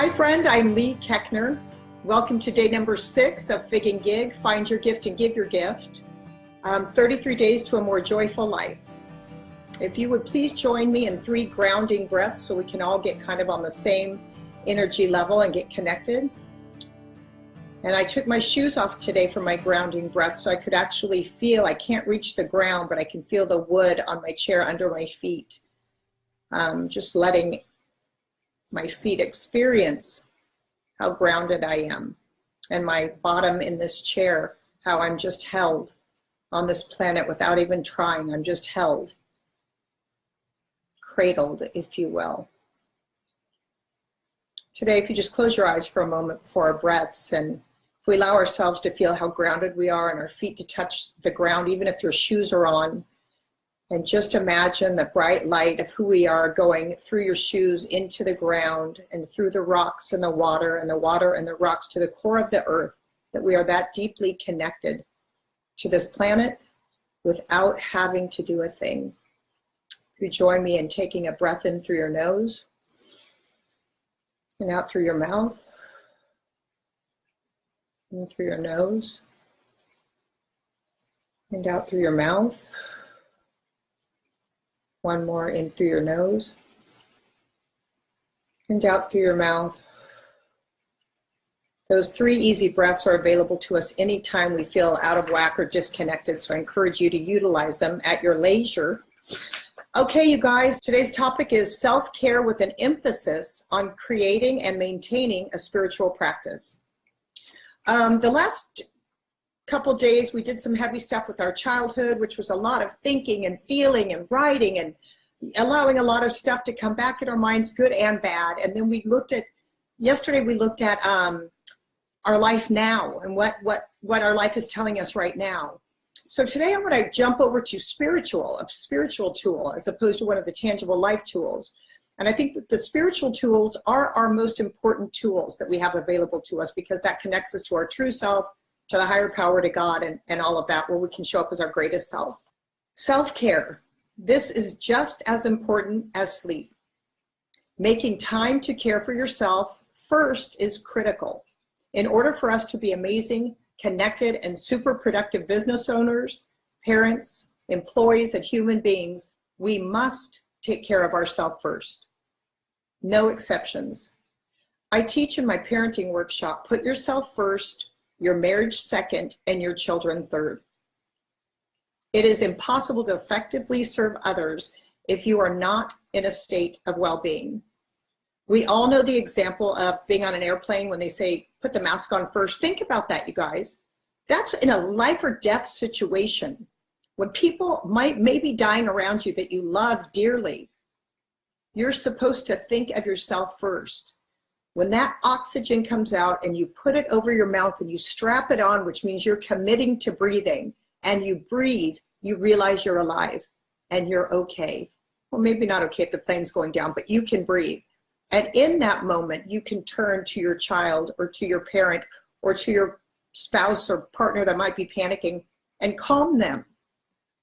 Hi friend, I'm Leigh Koechner. Welcome to day number 6 of Fig and Gig, Find Your Gift and Give Your Gift. 33 days to a more joyful life. If you would please join me in 3 grounding breaths so we can all get kind of on the same energy level and get connected. And I took my shoes off today for my grounding breath so I could actually feel, I can't reach the ground, but I can feel the wood on my chair under my feet. Just letting my feet experience how grounded I am, and my bottom in this chair, how I'm just held on this planet without even trying. I'm just held, cradled, if you will. Today, if you just close your eyes for a moment before our breaths, and if we allow ourselves to feel how grounded we are and our feet to touch the ground, even if your shoes are on, and just imagine the bright light of who we are going through your shoes into the ground and through the rocks and the water and the rocks to the core of the earth, that we are that deeply connected to this planet without having to do a thing. You join me in taking a breath in through your nose and out through your mouth, in through your nose and out through your mouth. One more, in through your nose and out through your mouth. Those 3 easy breaths are available to us anytime we feel out of whack or disconnected, so I encourage you to utilize them at your leisure. Okay, you guys, today's topic is self-care with an emphasis on creating and maintaining a spiritual practice. The last couple days we did some heavy stuff with our childhood, which was a lot of thinking and feeling and writing and allowing a lot of stuff to come back in our minds, good and bad. And then yesterday we looked at our life now and what our life is telling us right now. So today I'm going to jump over to a spiritual tool as opposed to one of the tangible life tools. And I think that the spiritual tools are our most important tools that we have available to us, because that connects us to our true self, to the higher power, to God, and all of that, where we can show up as our greatest self. Self-care. This is just as important as sleep. Making time to care for yourself first is critical. In order for us to be amazing, connected, and super productive business owners, parents, employees, and human beings, we must take care of ourselves first. No exceptions. I teach in my parenting workshop, put yourself first, your marriage second, and your children third. It is impossible to effectively serve others if you are not in a state of well-being. We all know the example of being on an airplane when they say, put the mask on first. Think about that, you guys. That's in a life or death situation. When people may be dying around you that you love dearly, you're supposed to think of yourself first. When that oxygen comes out and you put it over your mouth and you strap it on, which means you're committing to breathing, and you breathe, you realize you're alive and you're okay. Well, maybe not okay if the plane's going down, but you can breathe. And in that moment, you can turn to your child or to your parent or to your spouse or partner that might be panicking and calm them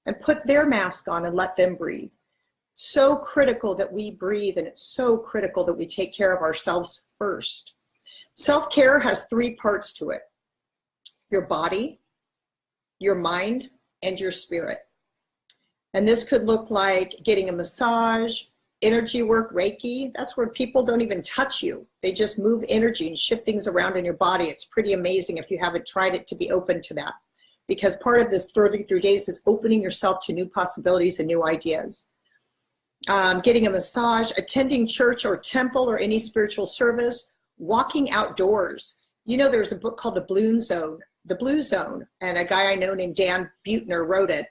and put their mask on and let them breathe. So critical that we breathe, and it's so critical that we take care of ourselves first. Self-care has 3 parts to it: your body, your mind, and your spirit. And this could look like getting a massage, energy work, Reiki. That's where people don't even touch you. They just move energy and shift things around in your body. It's pretty amazing if you haven't tried it to be open to that, because part of this 33 days is opening yourself to new possibilities and new ideas. Getting a massage, attending church or temple or any spiritual service, walking outdoors. You know, there's a book called The Blue Zone, and a guy I know named Dan Buettner wrote it.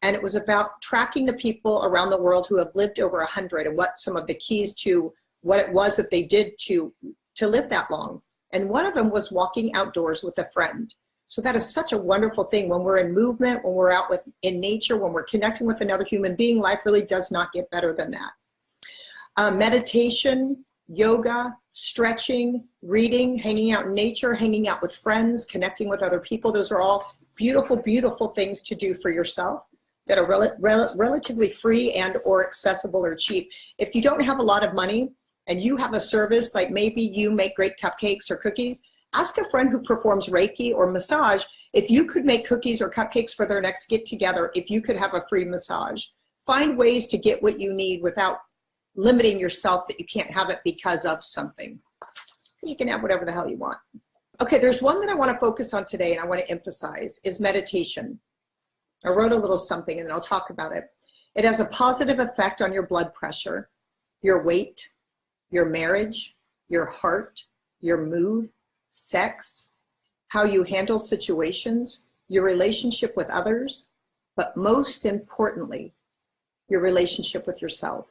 And it was about tracking the people around the world who have lived over 100 and what some of the keys to what it was that they did to live that long. And one of them was walking outdoors with a friend. So that is such a wonderful thing. When we're in movement, when we're out in nature, when we're connecting with another human being, life really does not get better than that. Meditation, yoga, stretching, reading, hanging out in nature, hanging out with friends, connecting with other people. Those are all beautiful, beautiful things to do for yourself that are relatively free and or accessible or cheap. If you don't have a lot of money and you have a service, like maybe you make great cupcakes or cookies, ask a friend who performs Reiki or massage if you could make cookies or cupcakes for their next get together, if you could have a free massage. Find ways to get what you need without limiting yourself that you can't have it because of something. You can have whatever the hell you want. Okay, there's one that I want to focus on today and I want to emphasize is meditation. I wrote a little something and then I'll talk about it. It has a positive effect on your blood pressure, your weight, your marriage, your heart, your mood, sex, how you handle situations, your relationship with others, but most importantly, your relationship with yourself.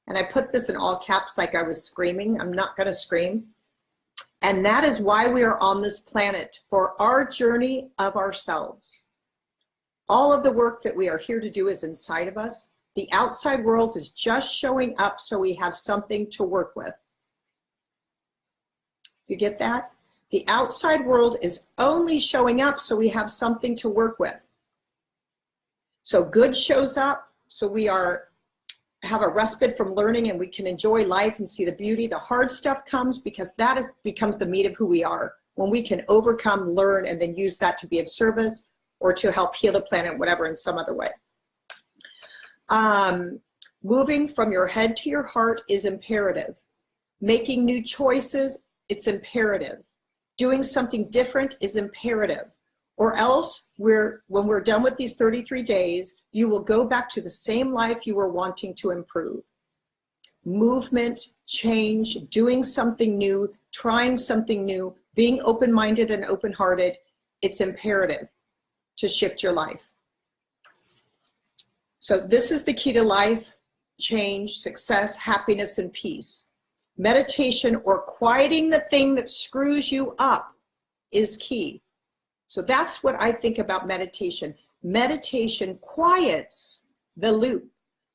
And I put this in all caps like I was screaming. I'm not going to scream. And that is why we are on this planet, for our journey of ourselves. All of the work that we are here to do is inside of us. The outside world is just showing up so we have something to work with. You get that? The outside world is only showing up so we have something to work with. So good shows up so we have a respite from learning and we can enjoy life and see the beauty. The hard stuff comes because becomes the meat of who we are. When we can overcome, learn, and then use that to be of service or to help heal the planet, whatever, in some other way. Moving from your head to your heart is imperative. Making new choices, it's imperative. Doing something different is imperative. Or else, when we're done with these 33 days, you will go back to the same life you were wanting to improve. Movement, change, doing something new, trying something new, being open-minded and open-hearted, it's imperative to shift your life. So this is the key to life, change, success, happiness, and peace. Meditation or quieting the thing that screws you up is key. So that's what I think about meditation. Meditation quiets the loop,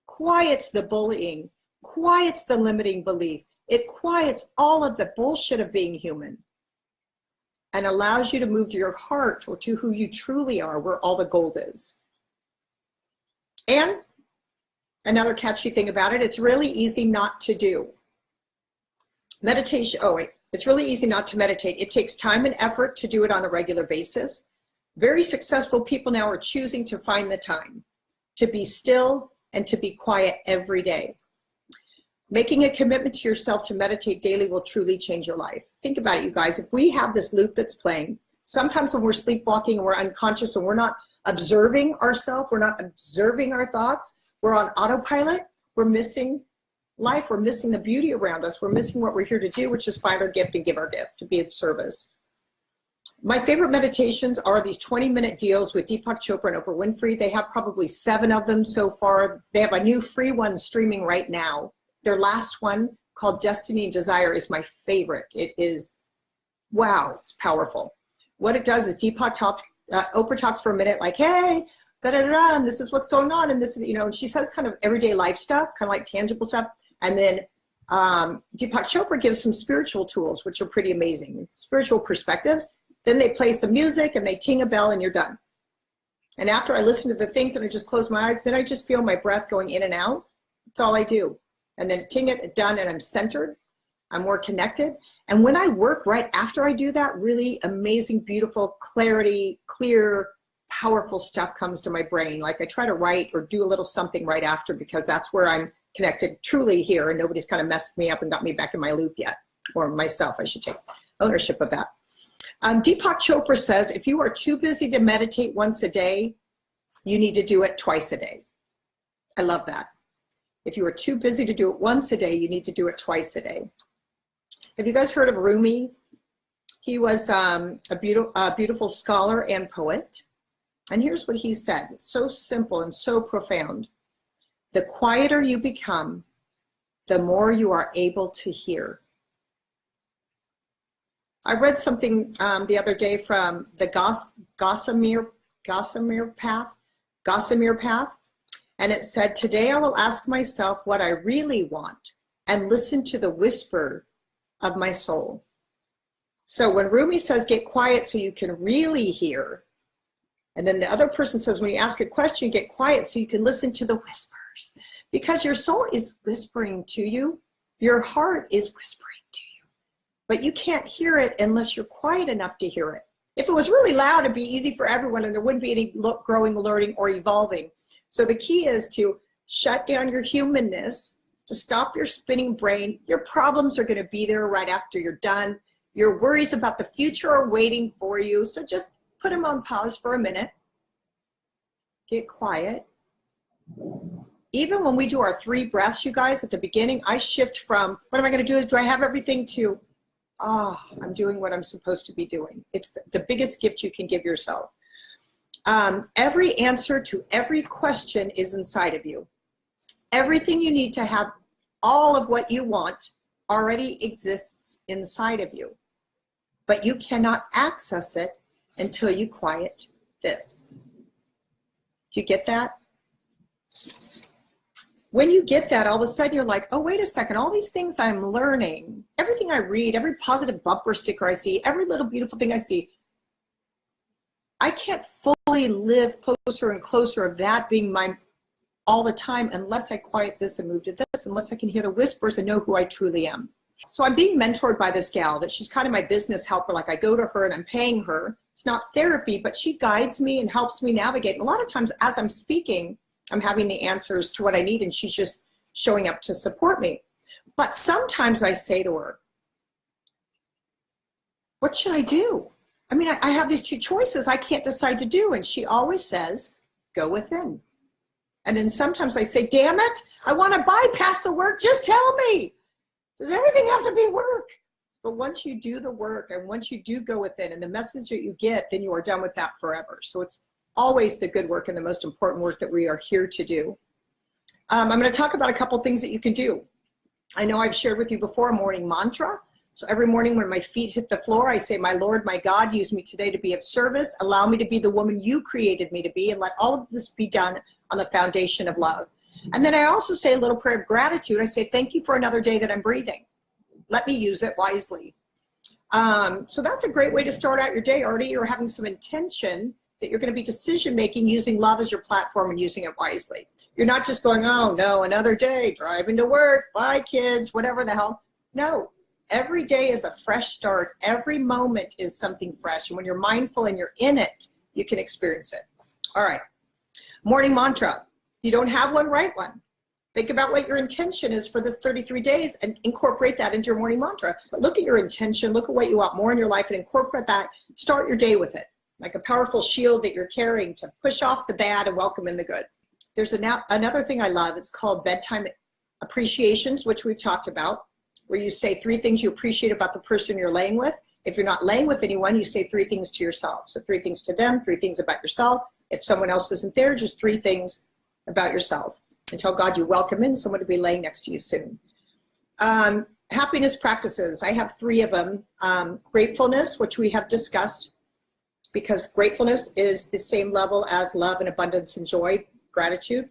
quiets the bullying, quiets the limiting belief. It quiets all of the bullshit of being human and allows you to move to your heart or to who you truly are, where all the gold is. And another catchy thing about it, it's really easy not to do. Meditation, it's really easy not to meditate. It takes time and effort to do it on a regular basis. Very successful people now are choosing to find the time to be still and to be quiet every day. Making a commitment to yourself to meditate daily will truly change your life. Think about it, you guys. If we have this loop that's playing, sometimes when we're sleepwalking and we're unconscious and we're not observing ourselves, we're not observing our thoughts, we're on autopilot, we're missing life, we're missing the beauty around us, we're missing what we're here to do, which is find our gift and give our gift, to be of service. My favorite meditations are these 20-minute deals with Deepak Chopra and Oprah Winfrey. They have probably 7 of them so far. They have a new free one streaming right now. Their last one, called Destiny and Desire, is my favorite. It is, wow, it's powerful. What it does is Oprah talks for a minute like, hey, da-da-da-da, and this is what's going on, and this is, and she says kind of everyday life stuff, kind of like tangible stuff. And then Deepak Chopra gives some spiritual tools, which are pretty amazing. It's spiritual perspectives. Then they play some music and they ting a bell and you're done. And after I listen to the things and I just close my eyes, then I just feel my breath going in and out. That's all I do. And then ting it, done, and I'm centered. I'm more connected. And when I work right after I do that, really amazing, beautiful, clarity, clear, powerful stuff comes to my brain. Like I try to write or do a little something right after because that's where I'm connected truly here and nobody's kind of messed me up and got me back in my loop yet. Or myself, I should take ownership of that. Deepak Chopra says, if you are too busy to meditate once a day, you need to do it twice a day. I love that. If you are too busy to do it once a day, you need to do it twice a day. Have you guys heard of Rumi? He was a beautiful scholar and poet. And here's what he said. It's so simple and so profound. The quieter you become, the more you are able to hear. I read something the other day from the Gossamer Path, and it said, today I will ask myself what I really want and listen to the whisper of my soul. So when Rumi says, get quiet so you can really hear, and then the other person says, when you ask a question, get quiet so you can listen to the whispers, because your soul is whispering to you. Your heart is whispering to you, but you can't hear it unless you're quiet enough to hear it. If it was really loud, it'd be easy for everyone and there wouldn't be any growing, learning, or evolving. So the key is to shut down your humanness, to stop your spinning brain. Your problems are going to be there right after you're done. Your worries about the future are waiting for you. So just put them on pause for a minute. Get quiet. Even when we do our 3 breaths, you guys, at the beginning, I shift from, what am I going to do? Do I have everything, to, I'm doing what I'm supposed to be doing. It's the biggest gift you can give yourself. Every answer to every question is inside of you. Everything you need to have, all of what you want, already exists inside of you. But you cannot access it until you quiet this. Do you get that? When you get that, all of a sudden you're like, oh, wait a second, all these things I'm learning, everything I read, every positive bumper sticker I see, every little beautiful thing I see, I can't fully live closer and closer of that being mine all the time unless I quiet this and move to this, unless I can hear the whispers and know who I truly am. So I'm being mentored by this gal that she's kind of my business helper. Like I go to her and I'm paying her. It's not therapy, but she guides me and helps me navigate. And a lot of times as I'm speaking, I'm having the answers to what I need and she's just showing up to support me. But sometimes I say to her, what should I do? I mean, I have these 2 choices I can't decide to do. And she always says, go within. And then sometimes I say, damn it, I want to bypass the work. Just tell me. Does everything have to be work? But once you do the work and once you do go within and the message that you get, then you are done with that forever. So it's always the good work and the most important work that we are here to do. I'm going to talk about a couple things that you can do. I know I've shared with you before a morning mantra. So every morning when my feet hit the floor, I say, my Lord, my God, use me today to be of service. Allow me to be the woman you created me to be, and let all of this be done on the foundation of love. And then I also say a little prayer of gratitude. I say, thank you for another day that I'm breathing. Let me use it wisely. So that's a great way to start out your day. Already you're having some intention that you're going to be decision making using love as your platform and using it wisely. You're not just going, oh no, another day, driving to work, bye kids, whatever the hell. No, every day is a fresh start. Every moment is something fresh. And when you're mindful and you're in it, you can experience it. All right. Morning mantra. If you don't have one, write one. Think about what your intention is for this 33 days and incorporate that into your morning mantra. But look at your intention, look at what you want more in your life and incorporate that. Start your day with it, like a powerful shield that you're carrying to push off the bad and welcome in the good. There's another thing I love. It's called bedtime appreciations, which we've talked about, where you say 3 things you appreciate about the person you're laying with. If you're not laying with anyone, you say 3 things to yourself. So 3 things to them, 3 things about yourself. If someone else isn't there, just 3 things about yourself. And tell God you welcome in someone to be laying next to you soon. Happiness practices. I have 3 of them. Gratefulness, which we have discussed, because gratefulness is the same level as love and abundance and joy, gratitude.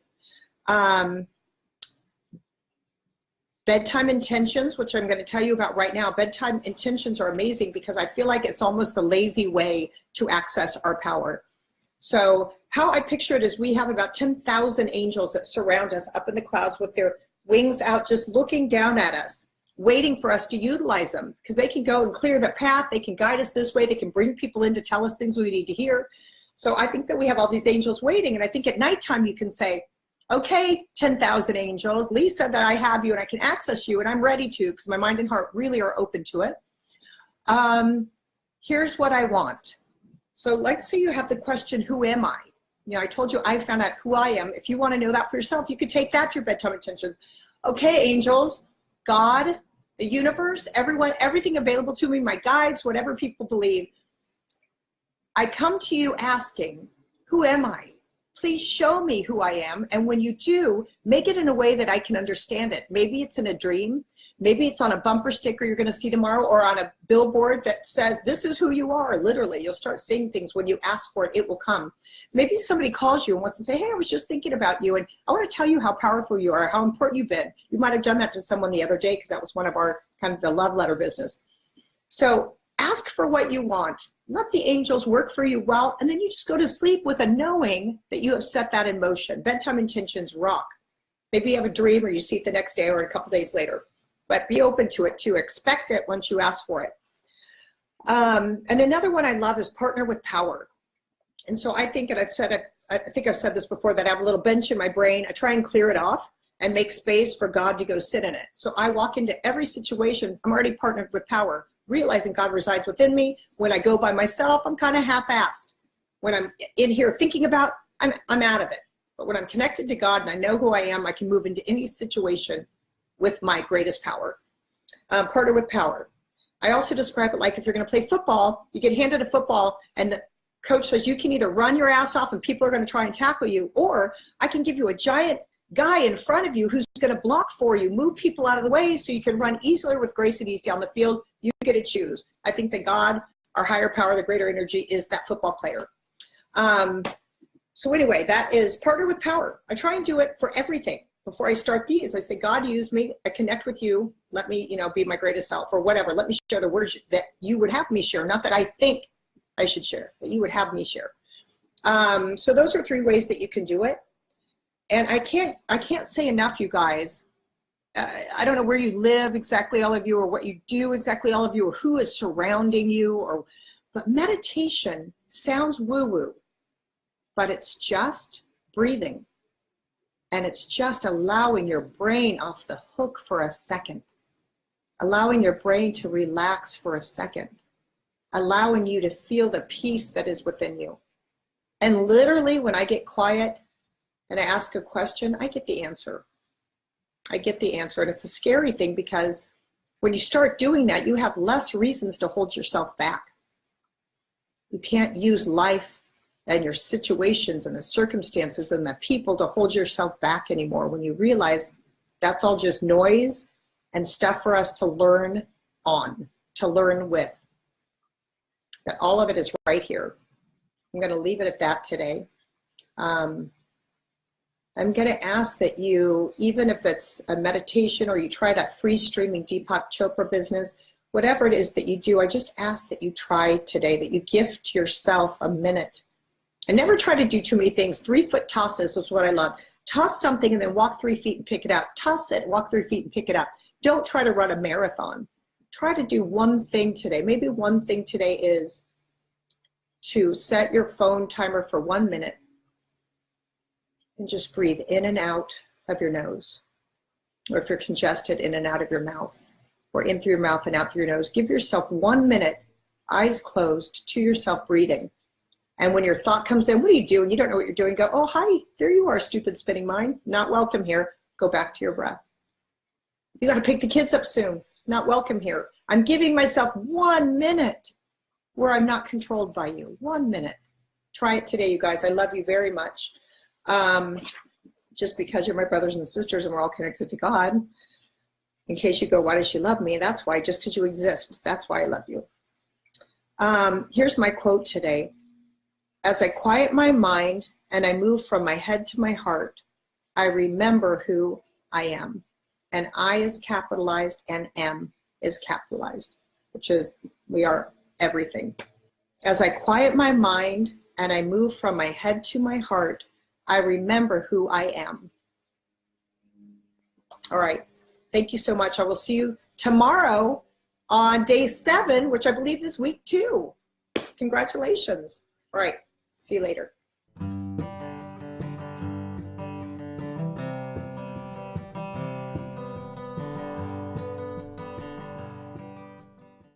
Bedtime intentions, which I'm going to tell you about right now. Bedtime intentions are amazing because I feel like it's almost the lazy way to access our power. So how I picture it is we have about 10,000 angels that surround us up in the clouds with their wings out, just looking down at us, waiting for us to utilize them, because they can go and clear the path. They can guide us this way. They can bring people in to tell us things we need to hear. So I think that we have all these angels waiting. And I think at nighttime you can say, okay, 10,000 angels, Leigh said that I have you and I can access you and I'm ready to, because my mind and heart really are open to it. Here's what I want. So let's say you have the question, who am I? You know, I told you I found out who I am. If you want to know that for yourself, you could take that to your bedtime intention. Okay, angels, God, the universe, everyone, everything available to me, my guides, whatever people believe. I come to you asking, who am I? Please show me who I am. And when you do, make it in a way that I can understand it. Maybe it's in a dream. Maybe it's on a bumper sticker you're going to see tomorrow, or on a billboard that says, this is who you are. Literally, you'll start seeing things. When you ask for it, it will come. Maybe somebody calls you and wants to say, hey, I was just thinking about you, and I want to tell you how powerful you are, how important you've been. You might have done that to someone the other day, because that was one of our kind of the love letter business. So ask for what you want. Let the angels work for you well, and then you just go to sleep with a knowing that you have set that in motion. Bedtime intentions rock. Maybe you have a dream, or you see it the next day or a couple days later. but be open to it too. Expect it once you ask for it. And another one I love is partner with power. And so I think, and I think I've said this before, that I have a little bench in my brain. I try and clear it off and make space for God to go sit in it. So I walk into every situation, I'm already partnered with power, realizing God resides within me. When I go by myself, I'm kind of half-assed. When I'm in here thinking about, I'm out of it. But when I'm connected to God and I know who I am, I can move into any situation with my greatest power. Partner with power. I also describe it like if you're going to play football, you get handed a football and the coach says you can either run your ass off and people are going to try and tackle you, or I can give you a giant guy in front of you who's going to block for you, move people out of the way so you can run easily with grace and ease down the field. You get to choose. I think that God, our higher power, the greater energy, is that football player. So anyway, that is partner with power. I try and do it for everything. Before I start these, I say, God, use me. I connect with you. Let me, be my greatest self, or whatever. Let me share the words that you would have me share. Not that I think I should share, but you would have me share. So those are 3 ways that you can do it. And I can't say enough, you guys. I don't know where you live exactly, all of you, or what you do exactly, all of you, or who is surrounding you, but meditation sounds woo-woo, but it's just breathing. And it's just allowing your brain off the hook for a second, allowing your brain to relax for a second, allowing you to feel the peace that is within you. And literally, when I get quiet and I ask a question, I get the answer. I get the answer. And it's a scary thing, because when you start doing that, you have less reasons to hold yourself back. You can't use life and your situations and the circumstances and the people to hold yourself back anymore, when you realize that's all just noise and stuff for us to learn on, to learn with. That all of it is right here. I'm going to leave it at that today. I'm going to ask that you, even if it's a meditation or you try that free streaming Deepak Chopra business, whatever it is that you do, I just ask that you try today, that you gift yourself a minute. And never try to do too many things. 3-foot tosses is what I love. Toss something and then walk 3 feet and pick it up. Toss it, walk 3 feet and pick it up. Don't try to run a marathon. Try to do one thing today. Maybe one thing today is to set your phone timer for 1 minute and just breathe in and out of your nose. Or if you're congested, in and out of your mouth, or in through your mouth and out through your nose. Give yourself 1 minute, eyes closed, to yourself breathing. And when your thought comes in, what do you do? And you don't know what you're doing, go, oh, hi, there you are, stupid spinning mind. Not welcome here. Go back to your breath. You got to pick the kids up soon. Not welcome here. I'm giving myself 1 minute where I'm not controlled by you. 1 minute. Try it today, you guys. I love you very much. Just because you're my brothers and sisters and we're all connected to God. In case you go, why does she love me? That's why, just because you exist. That's why I love you. Here's my quote today. As I quiet my mind and I move from my head to my heart, I remember who I am. And I is capitalized and M is capitalized, which is we are everything. As I quiet my mind and I move from my head to my heart, I remember who I am. All right. Thank you so much. I will see you tomorrow on day 7, which I believe is week 2. Congratulations. All right. See you later.